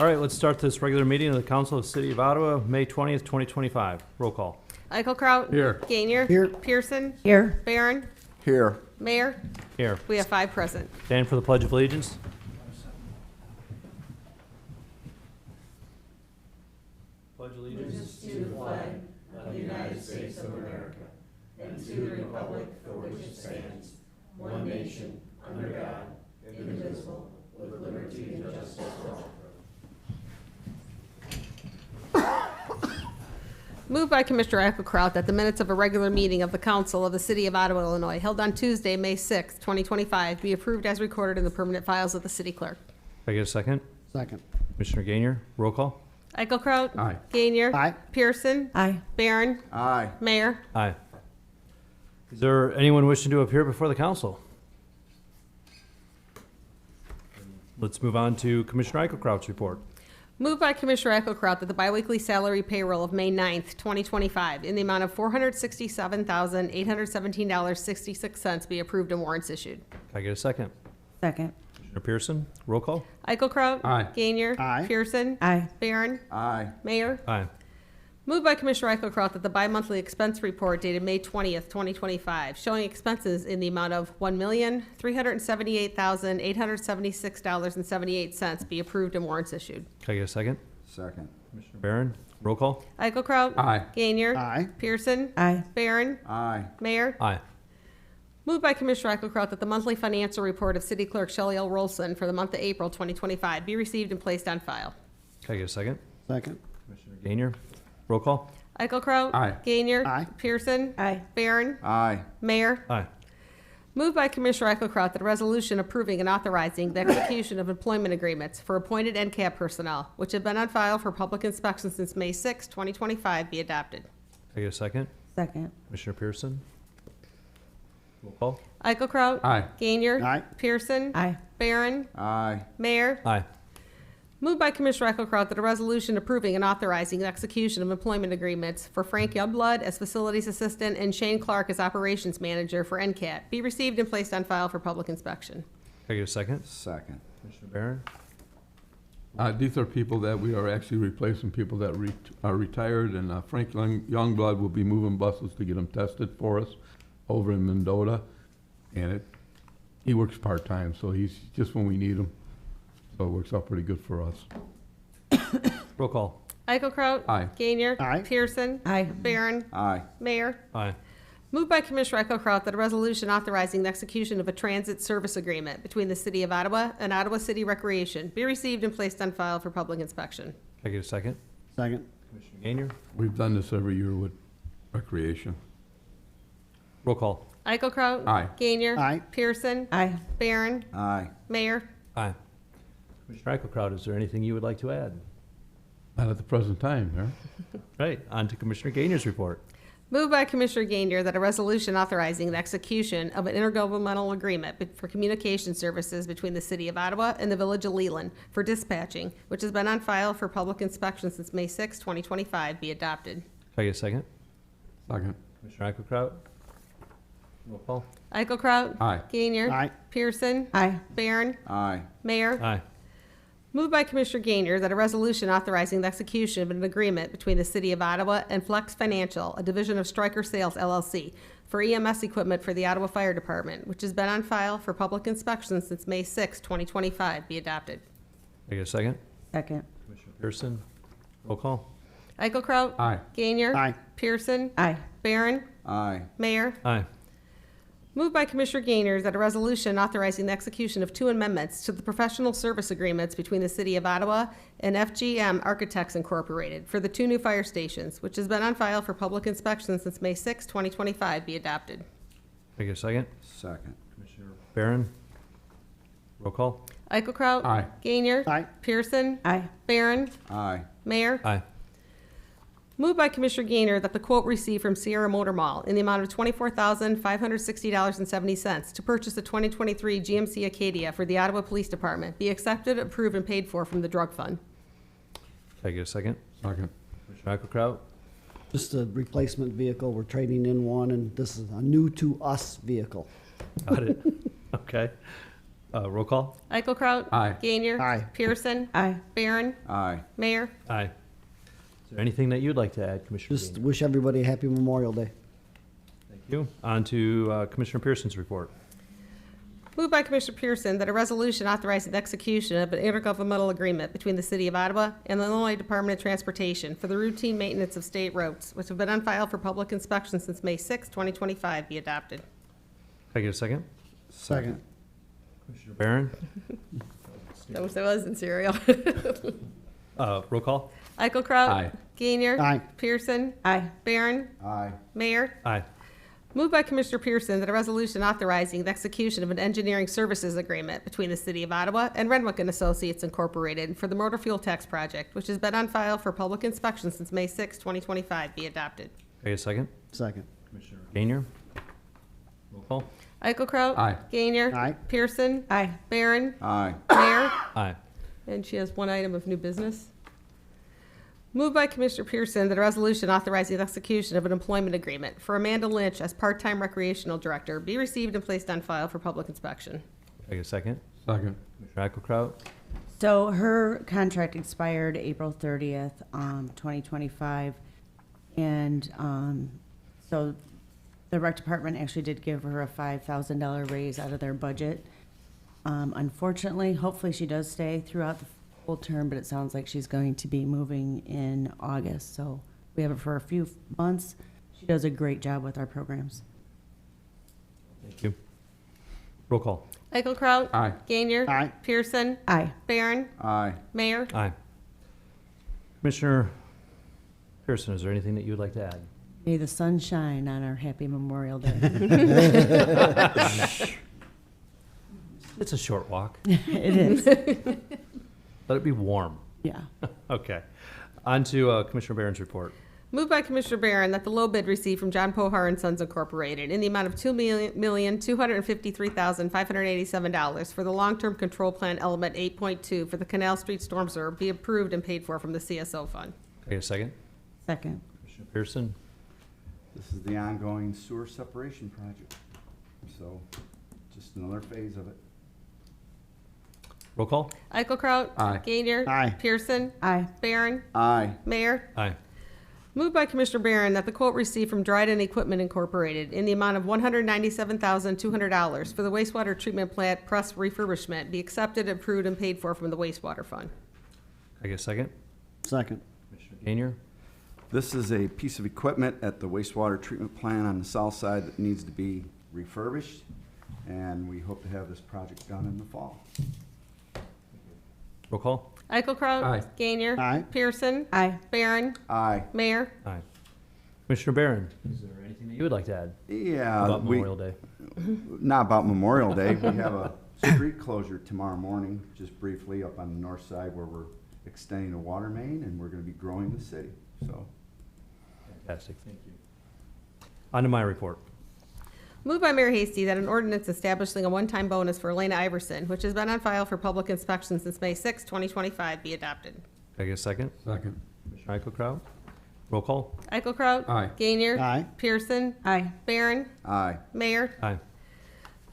All right, let's start this regular meeting of the Council of the City of Ottawa, May 20th, 2025. Roll call. Eichelkraut. Here. Gainier. Here. Pearson. Here. Barron. Here. Mayor. Here. We have 5 present. Stand for the Pledge of Allegiance. Pledge allegiance. Moved by Commissioner Eichelkraut that the minutes of a regular meeting of the Council of the City of Ottawa, Illinois, held on Tuesday, May 6, 2025, be approved as recorded in the permanent files of the city clerk. Can I get a second? Second. Commissioner Gainier, roll call. Eichelkraut. Aye. Gainier. Aye. Pearson. Aye. Barron. Aye. Mayor. Aye. Is there anyone wishing to appear before the council? Let's move on to Commissioner Eichelkraut's report. Moved by Commissioner Eichelkraut that the biweekly salary payroll of May 9th, 2025, in the amount of $467,817.66 be approved and warrants issued. Can I get a second? Second. Commissioner Pearson, roll call. Eichelkraut. Aye. Gainier. Aye. Pearson. Aye. Barron. Aye. Mayor. Aye. Moved by Commissioner Eichelkraut that the bi-monthly expense report dated May 20th, 2025, showing expenses in the amount of $1,378,876.78 be approved and warrants issued. Can I get a second? Second. Commissioner Barron, roll call. Eichelkraut. Aye. Gainier. Aye. Pearson. Aye. Barron. Aye. Mayor. Aye. Moved by Commissioner Eichelkraut that the monthly financial report of City Clerk Shelley L. Rolson for the month of April 2025 be received and placed on file. Can I get a second? Second. Commissioner Gainier, roll call. Eichelkraut. Aye. Gainier. Aye. Pearson. Aye. Barron. Aye. Mayor. Aye. Moved by Commissioner Eichelkraut that a resolution approving and authorizing the execution of employment agreements for appointed NCAP personnel, which have been on file for public inspection since May 6, 2025, be adopted. Can I get a second? Second. Commissioner Pearson, roll call. Eichelkraut. Aye. Gainier. Aye. Pearson. Aye. Barron. Aye. Mayor. Aye. Moved by Commissioner Eichelkraut that a resolution approving and authorizing the execution of employment agreements for Frank Youngblood as Facilities Assistant and Shane Clark as Operations Manager for NCAT be received and placed on file for public inspection. Can I get a second? Second. Commissioner Barron, These are people that we are actually replacing people that are retired, and Frank Youngblood will be moving buses to get them tested for us over in Mendota. And he works part-time, so he's just when we need him. So it works out pretty good for us. roll call. Eichelkraut. Aye. Gainier. Aye. Pearson. Aye. Barron. Aye. Mayor. Aye. Moved by Commissioner Eichelkraut that a resolution authorizing the execution of a transit service agreement between the City of Ottawa and Ottawa City Recreation be received and placed on file for public inspection. Can I get a second? Second. Commissioner Gainier, We've done this every year with recreation. roll call. Eichelkraut. Aye. Gainier. Aye. Pearson. Aye. Barron. Aye. Mayor. Aye. Commissioner Eichelkraut, is there anything you would like to add? Not at the present time, Mayor. Right, on to Commissioner Gainier's report. Moved by Commissioner Gainier that a resolution authorizing the execution of an intergovernmental agreement for communication services between the City of Ottawa and the Village of Leland for dispatching, which has been on file for public inspection since May 6, 2025, be adopted. Can I get a second? Second. Commissioner Eichelkraut, roll call. Eichelkraut. Aye. Gainier. Aye. Pearson. Aye. Barron. Aye. Mayor. Aye. Moved by Commissioner Gainier that a resolution authorizing the execution of an agreement between the City of Ottawa and Flex Financial, a division of Stryker Sales LLC, for EMS equipment for the Ottawa Fire Department, which has been on file for public inspection since May 6, 2025, be adopted. Can I get a second? Second. Commissioner Pearson, roll call. Eichelkraut. Aye. Gainier. Aye. Pearson. Aye. Barron. Aye. Mayor. Aye. Moved by Commissioner Gainier that a resolution authorizing the execution of 2 amendments to the professional service agreements between the City of Ottawa and FGM Architects Incorporated for the 2 new fire stations, which has been on file for public inspection since May 6, 2025, be adopted. Can I get a second? Second. Commissioner Barron, roll call. Eichelkraut. Aye. Gainier. Aye. Pearson. Aye. Barron. Aye. Mayor. Aye. Moved by Commissioner Gainier that the quote received from Sierra Motor Mall in the amount of $24,560.70 to purchase a 2023 GMC Acadia for the Ottawa Police Department be accepted, approved, and paid for from the drug fund. Can I get a second? Second. Commissioner Eichelkraut, Just a replacement vehicle. We're trading in one, and this is a new to us vehicle. got it. Okay. Roll call? Eichelkraut. Aye. Gainier. Aye. Pearson. Aye. Barron. Aye. Mayor. Aye. Is there anything that you'd like to add, Commissioner Just Gainer? wish everybody a happy Memorial Day. Thank you. On to Commissioner Pearson's report. Moved by Commissioner Pearson that a resolution authorizing the execution of an intergovernmental agreement between the City of Ottawa and the Illinois Department of Transportation for the routine maintenance of state roads, which have been on file for public inspection since May 6, 2025, be adopted. Can I get a second? Second. Commissioner Barron? I wish there was in cereal. Roll call? Eichelkraut. Aye. Gainier. Aye. Pearson. Aye. Barron. Aye. Mayor. Aye. Moved by Commissioner Pearson that a resolution authorizing the execution of an engineering services agreement between the City of Ottawa and Renwick and Associates Incorporated for the motor fuel tax project, which has been on file for public inspection since May 6, 2025, be adopted. Can I get a second? Second. Commissioner Gainer? Roll call? Eichelkraut. Aye. Gainier. Aye. Pearson. Aye. Barron. Aye. Mayor. Aye. And she has one item of new business. Moved by Commissioner Pearson that a resolution authorizing the execution of an employment agreement for Amanda Lynch as part-time recreational director be received and placed on file for public inspection. Can I get a second? Second. Commissioner Eichelkraut? So her contract expired April 30th, 2025. And so the rec department actually did give her a $5,000 raise out of their budget. Unfortunately, hopefully she does stay throughout the whole term, but it sounds like she's going to be moving in August. So we have her for a few months. She does a great job with our programs. Thank you. Roll call? Eichelkraut. Aye. Gainier. Aye. Pearson. Aye. Barron. Aye. Mayor. Aye. Commissioner Pearson, is there anything that you would like to add? May the sun shine on our happy Memorial Day. It's a short walk. It is, Let it be warm. yeah. Okay. On to Commissioner Barron's report. Moved by Commissioner Barron that the low bid received from John Pohar and Sons Incorporated in the amount of $2,253,587 for the long-term control plan element 8.2 for the Canal Street storm sewer be approved and paid for from the CSO fund. Can I get a second? Second. Commissioner Pearson? This is the ongoing sewer separation project. So, just another phase of it. Roll call? Eichelkraut. Aye. Gainier. Aye. Pearson. Aye. Barron. Aye. Mayor. Aye. Moved by Commissioner Barron that the quote received from Dryden Equipment Incorporated in the amount of $197,200 for the wastewater treatment plant press refurbishment be accepted, approved, and paid for from the wastewater fund. Can I get a second? Second. Commissioner Gainer? This is a piece of equipment at the wastewater treatment plant on the south side that needs to be refurbished, and we hope to have this project done in the fall. Roll call? Eichelkraut. Aye. Gainier. Aye. Pearson. Aye. Barron. Aye. Mayor. Aye. Commissioner Barron, is there anything that you would like to add Yeah, about Memorial Day? not about Memorial Day. We have a street closure tomorrow morning, just briefly up on the north side where we're extending a water main and we're gonna be growing the city, so. Fantastic, thank you. On to my report. Moved by Mayor Hasty that an ordinance establishing a one-time bonus for Elena Iverson, which has been on file for public inspection since May 6, 2025, be adopted. Can I get a second? Second. Commissioner Eichelkraut? Roll call? Eichelkraut. Aye. Gainier. Aye. Pearson. Aye. Barron. Aye. Mayor. Aye.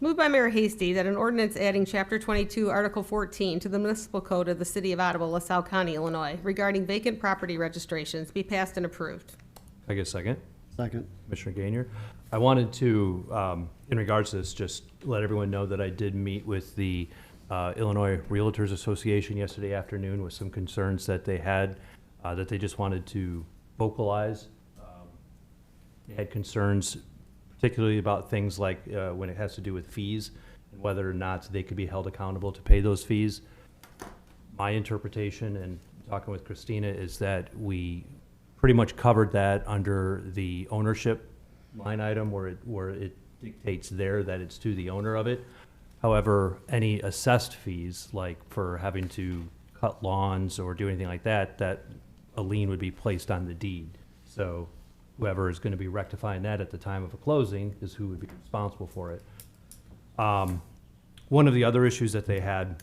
Moved by Mayor Hasty that an ordinance adding Chapter 22, Article 14 to the municipal code of the City of Ottawa, LaSalle County, Illinois, regarding vacant property registrations be passed and approved. Can I get a second? Second. Commissioner Gainer. I wanted to, in regards to this, just let everyone know that I did meet with the Illinois Realtors Association yesterday afternoon with some concerns that they had, that they just wanted to vocalize. They had concerns particularly about things like when it has to do with fees and whether or not they could be held accountable to pay those fees. My interpretation, and talking with Christina, is that we pretty much covered that under the ownership line item where it dictates there that it's to the owner of it. However, any assessed fees, like for having to cut lawns or do anything like that, that a lien would be placed on the deed. So whoever is going to be rectifying that at the time of a closing is who would be responsible for it. One of the other issues that they had,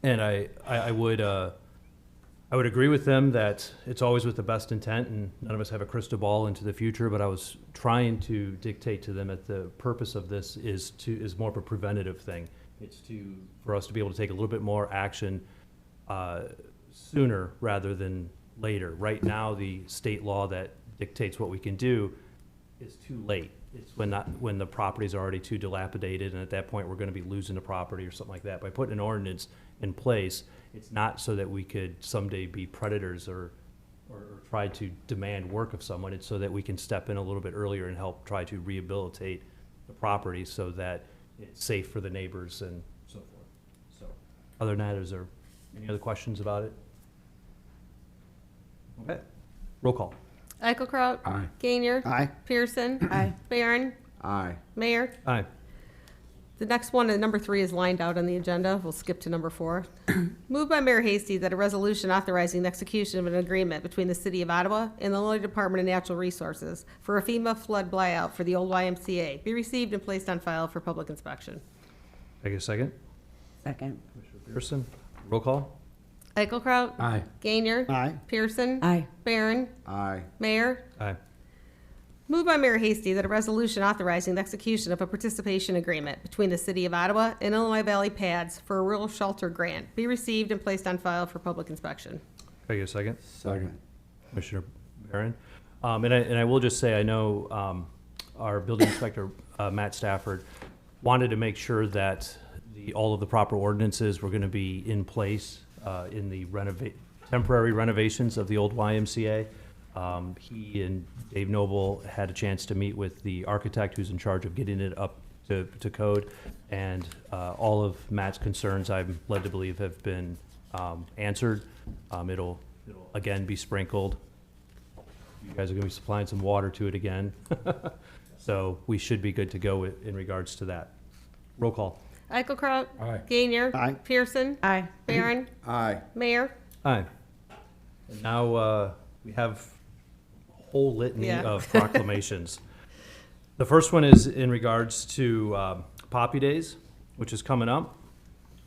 and I would agree with them that it's always with the best intent, and none of us have a crystal ball into the future, but I was trying to dictate to them that the purpose of this is more of a preventative thing. It's for us to be able to take a little bit more action sooner rather than later. Right now, the state law that dictates what we can do is too late. It's when the property's already too dilapidated, and at that point, we're gonna be losing the property or something like that. By putting an ordinance in place, it's not so that we could someday be predators or try to demand work of someone. It's so that we can step in a little bit earlier and help try to rehabilitate the property so that it's safe for the neighbors and so forth. So, other than that, is there any other questions about it? Okay, roll call. Eichelkraut. Aye. Gainer. Aye. Pearson. Aye. Barron. Aye. Mayor. Aye. The next one, number 3, is lined out on the agenda. We'll skip to number 4. Moved by Mayor Hasty that a resolution authorizing the execution of an agreement between the City of Ottawa and the Illinois Department of Natural Resources for a FEMA flood buyout for the old YMCA be received and placed on file for public inspection. Take a second. Second. Commissioner Pearson, roll call. Eichelkraut. Aye. Gainer. Aye. Pearson. Aye. Barron. Aye. Mayor. Aye. Moved by Mayor Hasty that a resolution authorizing the execution of a participation agreement between the City of Ottawa and Illinois Valley PADS for a rural shelter grant be received and placed on file for public inspection. Take a second. Second. Commissioner Barron. And I will just say, I know our building inspector, Matt Stafford, wanted to make sure that all of the proper ordinances were going to be in place in the temporary renovations of the old YMCA. He and Dave Noble had a chance to meet with the architect who's in charge of getting it up to code, and all of Matt's concerns, I'm led to believe, have been answered. It'll again be sprinkled. You guys are going to be supplying some water to it again. So we should be good to go in regards to that. Roll call. Eichelkraut. Aye. Gainer. Aye. Pearson. Aye. Barron. Aye. Mayor. Aye. And now we have a whole litany Yeah. of proclamations. The first one is in regards to Poppy Days, which is coming up.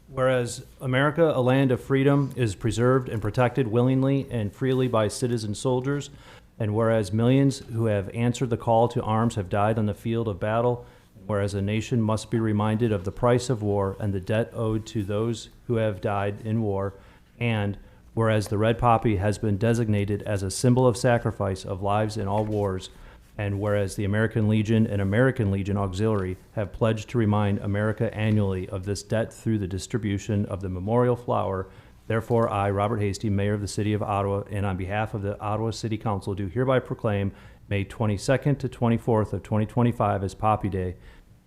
Whereas America, a land of freedom, is preserved and protected willingly and freely by citizen soldiers, and whereas millions who have answered the call to arms have died on the field of battle, whereas a nation must be reminded of the price of war and the debt owed to those who have died in war, and whereas the red poppy has been designated as a symbol of sacrifice of lives in all wars, and whereas the American Legion and American Legion Auxiliary have pledged to remind America annually of this debt through the distribution of the memorial flower, therefore I, Robert Hasty, Mayor of the City of Ottawa, and on behalf of the Ottawa City Council, do hereby proclaim May 22nd to 24th of 2025 as Poppy Day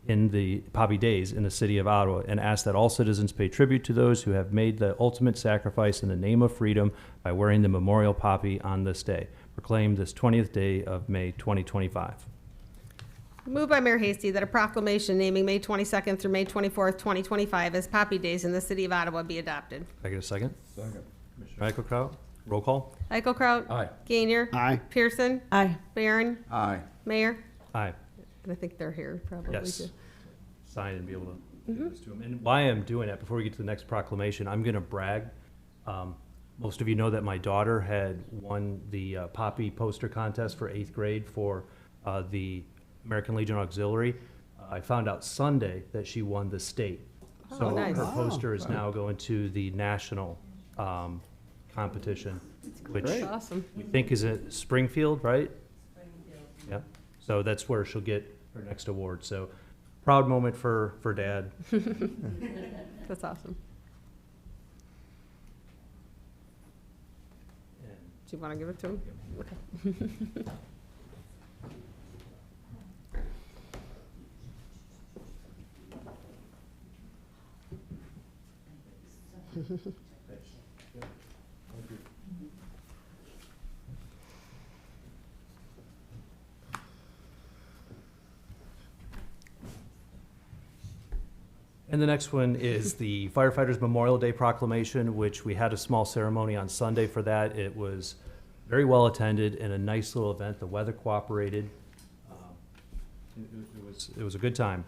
in the Poppy Days in the City of Ottawa, and ask that all citizens pay tribute to those who have made the ultimate sacrifice in the name of freedom by wearing the memorial poppy on this day. Proclaim this 20th day of May 2025. Moved by Mayor Hasty that a proclamation naming May 22nd through May 24th, 2025 as Poppy Days in the City of Ottawa be adopted. Can I get a second? Second. Commissioner Eichelkraut, roll call. Eichelkraut. Aye. Gainer. Aye. Pearson. Aye. Barron. Aye. Mayor. Aye. And I think they're here probably Yes. too. Sign and be able to give this to them. And why I'm doing that, before we get to the next proclamation, I'm going to brag. Most of you know that my daughter had won the Poppy poster contest for 8th grade for the American Legion Auxiliary. I found out Sunday that she won the state. Oh, So nice. her poster is now going to the national competition, which That's awesome. we think is at Springfield, right? Springfield. Yep. So that's where she'll get her next award. So proud moment for Dad. That's awesome. Do you want to give it to him? Okay. And the next one is the Firefighters Memorial Day Proclamation, which we had a small ceremony on Sunday for that. It was very well attended and a nice little event. The weather cooperated. It was a good time.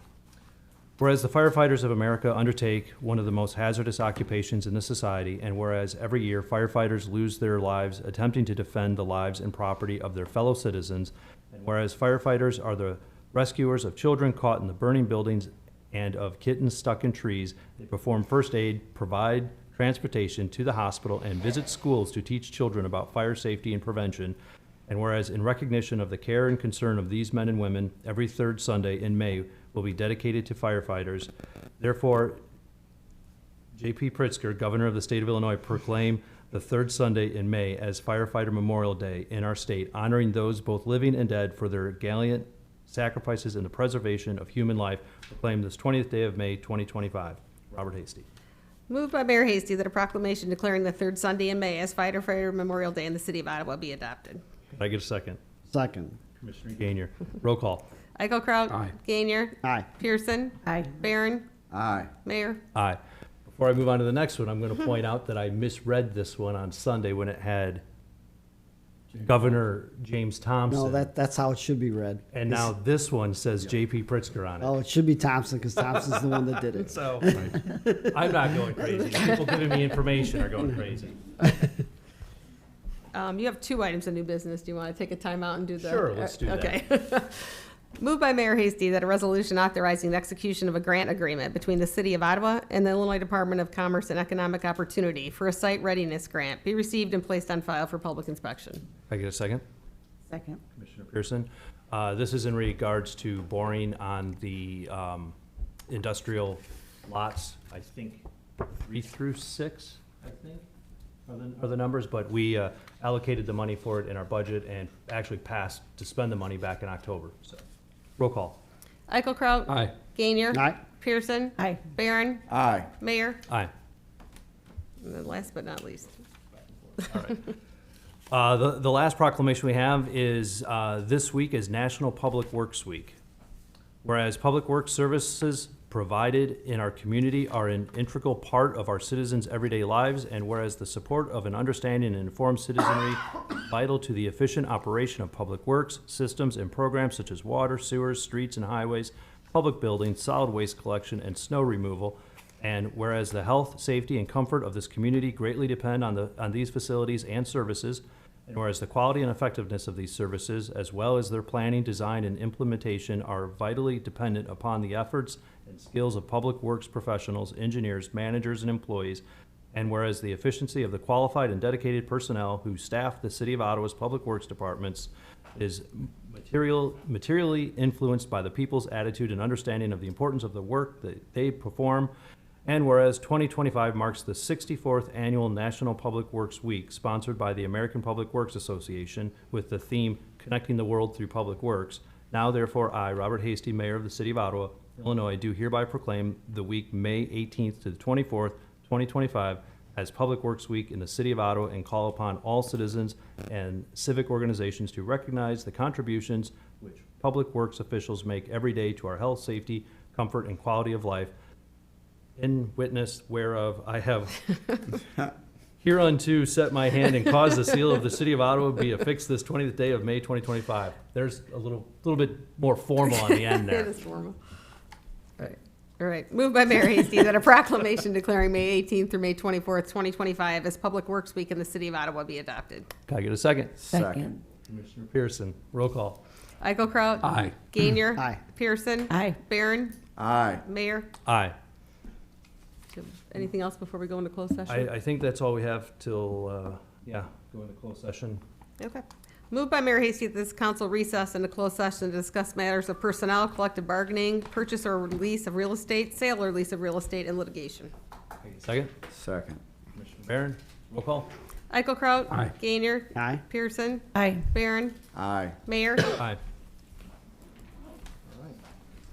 Whereas the firefighters of America undertake one of the most hazardous occupations in the society, and whereas every year firefighters lose their lives attempting to defend the lives and property of their fellow citizens, and whereas firefighters are the rescuers of children caught in the burning buildings and of kittens stuck in trees. They perform first aid, provide transportation to the hospital, and visit schools to teach children about fire safety and prevention. And whereas in recognition of the care and concern of these men and women, every third Sunday in May will be dedicated to firefighters. Therefore, J.P. Pritzker, Governor of the State of Illinois, proclaim the third Sunday in May as Firefighter Memorial Day in our state, honoring those both living and dead for their gallant sacrifices in the preservation of human life. Proclaim this 20th day of May, 2025. Robert Hasty. Moved by Mayor Hasty that a proclamation declaring the third Sunday in May as Firefighter Memorial Day in the city of Ottawa be adopted. Can I get a second? Second. Commissioner Gainier. Roll call. Eichelkraut. Aye. Gainier. Aye. Pearson. Aye. Barron. Aye. Mayor. Aye. Before I move on to the next one, I'm going to point out that I misread this one on Sunday when it had Governor James Thompson. No, that's how it should be read. And now this one says J.P. Pritzker on it. Oh, it should be Thompson, because Thompson's the one that did it. So I'm not going crazy. People giving me information are going crazy. You have 2 items of new business. Do you want to take a timeout and do the? Sure, let's do that. Okay. Moved by Mayor Hasty that a resolution authorizing the execution of a grant agreement between the City of Ottawa and the Illinois Department of Commerce and Economic Opportunity for a site readiness grant be received and placed on file for public inspection. Can I get a second? Second. Commissioner Pearson. This is in regards to boring on the industrial lots, I think 3 through 6, I think, are the numbers, but we allocated the money for it in our budget and actually passed to spend the money back in October. So, roll call. Eichelkraut. Aye. Gainier. Aye. Pearson. Aye. Barron. Aye. Mayor. Aye. And then last but not least. All right. The last proclamation we have is this week is National Public Works Week. Whereas public works services provided in our community are an integral part of our citizens' everyday lives, and whereas the support of an understanding and informed citizenry is vital to the efficient operation of public works, systems, and programs such as water, sewers, streets and highways, public buildings, solid waste collection, and snow removal. And whereas the health, safety, and comfort of this community greatly depend on these facilities and services, and whereas the quality and effectiveness of these services, as well as their planning, design, and implementation, are vitally dependent upon the efforts and skills of public works professionals, engineers, managers, and employees, and whereas the efficiency of the qualified and dedicated personnel who staff the City of Ottawa's public works departments is materially influenced by the people's attitude and understanding of the importance of the work that they perform. And whereas 2025 marks the 64th Annual National Public Works Week, sponsored by the American Public Works Association with the theme, Connecting the World Through Public Works, now therefore I, Robert Hasty, Mayor of the City of Ottawa, Illinois, do hereby proclaim the week May 18th to the 24th, 2025, as Public Works Week in the City of Ottawa, and call upon all citizens and civic organizations to recognize the contributions which public works officials make every day to our health, safety, comfort, and quality of life. In witness whereof I have hereunto set my hand and caused the seal of the City of Ottawa be affixed this 20th day of May 2025. There's a little bit more formal on the end It there. is formal. All right. Moved by Mayor Hasty that a proclamation declaring May 18th through May 24th, 2025 as Public Works Week in the City of Ottawa be adopted. Can I get a second? Second. Commissioner Pearson, roll call. Eichelkraut. Aye. Gainier. Aye. Pearson. Aye. Barron. Aye. Mayor. Aye. Anything else before we go into closed session? I think that's all we have till, go into closed session. Okay. Moved by Mayor Hasty that this council recess into closed session to discuss matters of personnel, collective bargaining, purchase or lease of real estate, sale or lease of real estate, and litigation. Can I get a second? Second. Commissioner Barron, roll call. Eichelkraut. Aye. Gainier. Aye. Pearson. Aye. Barron. Aye. Mayor. Aye.